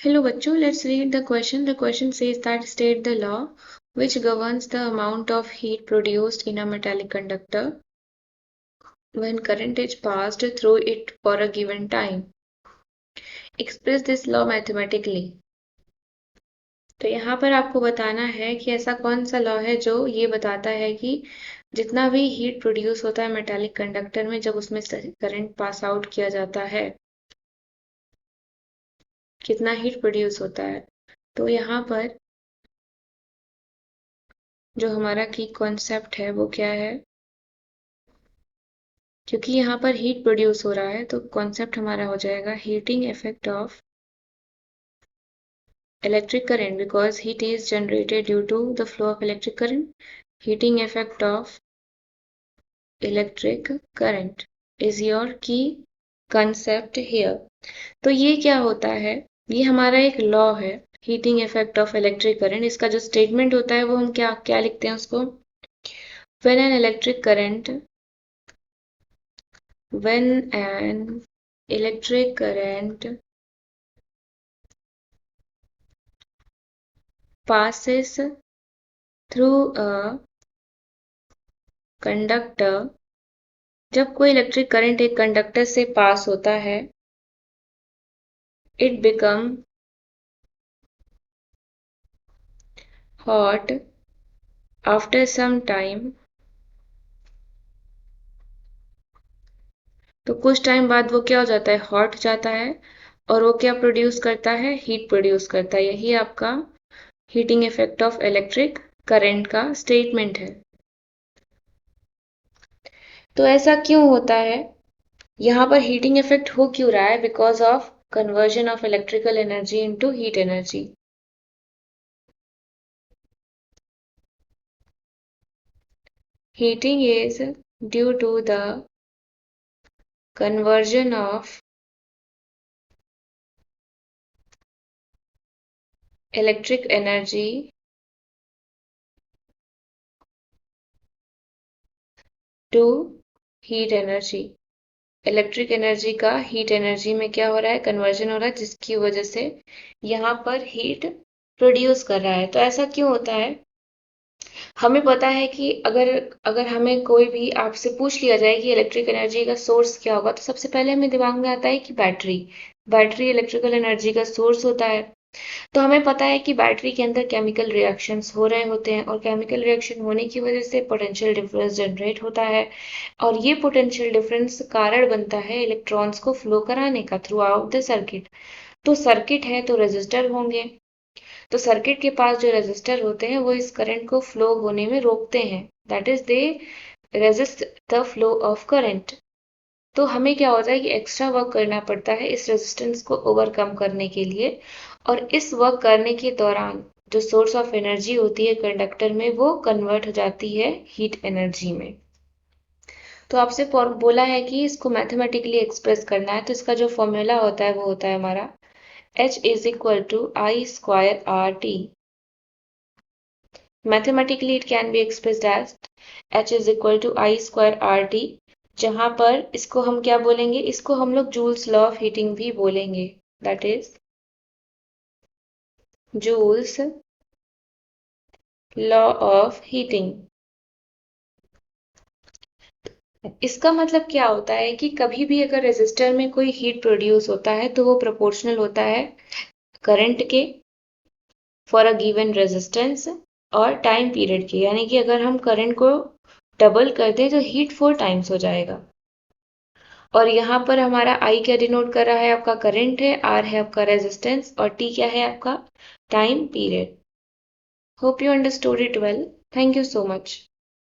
Hello bachcho, let's read the question. The question says that state the law which governs the amount of heat produced in a metallic conductor when current is passed through it for a given time. Express this law mathematically. तो यहाँ पर आपको बताना है कि ऐसा कौन सा लॉ है जो ये बताता है कि जितना भी हीट प्रोड्यूस होता है मेटालिक कंडक्टर में जब उसमें करंट पास आउट किया जाता है, कितना हीट प्रोड्यूस होता है। तो यहाँ पर जो हमारा की कॉन्सेप्ट है वो क्या है, क्योंकि यहाँ पर हीट प्रोड्यूस हो रहा है तो कॉन्सेप्ट हमारा हो जाएगा heating effect of electric current because heat is generated due to the flow of electric current. Heating effect of electric current is your key concept here. तो ये क्या होता है, ये हमारा एक लॉ है heating effect of electric current. इसका जो स्टेटमेंट होता है वो हम क्या क्या लिखते हैं उसको, when an electric current passes through a conductor, जब कोई इलेक्ट्रिक करंट एक कंडक्टर से पास होता है, it become hot after some time, तो कुछ टाइम बाद वो क्या हो जाता है, हॉट जाता है और वो क्या प्रोड्यूस करता है, हीट प्रोड्यूस करता है। यही आपका heating effect of electric current का स्टेटमेंट है। तो ऐसा क्यों होता है, यहाँ पर हीटिंग इफेक्ट हो क्यों रहा है, because of conversion of electrical energy into heat energy. Heating is due to the conversion of electric energy to heat energy. Electric energy का हीट एनर्जी में क्या हो रहा है, कन्वर्जन हो रहा है, जिसकी वजह से यहाँ पर हीट प्रोड्यूस कर रहा है। तो ऐसा क्यों होता है, हमें पता है कि अगर अगर हमें कोई भी आपसे पूछ लिया जाए कि इलेक्ट्रिक एनर्जी का सोर्स क्या होगा, तो सबसे पहले हमें दिमाग में आता है कि बैटरी। बैटरी इलेक्ट्रिकल एनर्जी का सोर्स होता है। तो हमें पता है कि बैटरी के अंदर केमिकल रिएक्शंस हो रहे होते हैं और केमिकल रिएक्शन होने की वजह से पोटेंशियल डिफरेंस जनरेट होता है और ये पोटेंशियल डिफरेंस कारण बनता है इलेक्ट्रॉन्स को फ्लो कराने का थ्रू आउट द सर्किट। तो सर्किट है तो रेजिस्टर होंगे, तो सर्किट के पास जो रेजिस्टर होते हैं वो इस करंट को फ्लो होने में रोकते हैं, that is they resist the flow of current. तो हमें क्या होता है कि एक्स्ट्रा वर्क करना पड़ता है इस रेजिस्टेंस को ओवरकम करने के लिए, और इस वर्क करने के दौरान जो सोर्स ऑफ एनर्जी होती है कंडक्टर में वो कन्वर्ट हो जाती है हीट एनर्जी में। तो आपसे बोला है कि इसको मैथमेटिकली एक्सप्रेस करना है, तो इसका जो फॉर्मूला होता है वो होता है हमारा H is equal to I square R T. Mathematically it can be expressed as H is equal to I square R T, जहां पर इसको हम क्या बोलेंगे, इसको हम लोग जूल्स लॉ ऑफ हीटिंग भी बोलेंगे, that is joules law of heating. इसका मतलब क्या होता है कि कभी भी अगर रेजिस्टर में कोई हीट प्रोड्यूस होता है तो वो प्रोपोर्शनल होता है करंट के फॉर अ गिवन रेजिस्टेंस और टाइम पीरियड के, यानी कि अगर हम करंट को डबल कर दें तो हीट 4 टाइम्स हो जाएगा। और यहाँ पर हमारा आई क्या डिनोट कर रहा है, आपका करंट है, आर है आपका रेजिस्टेंस और टी क्या है आपका time period. Hope you understood it well. Thank you so much.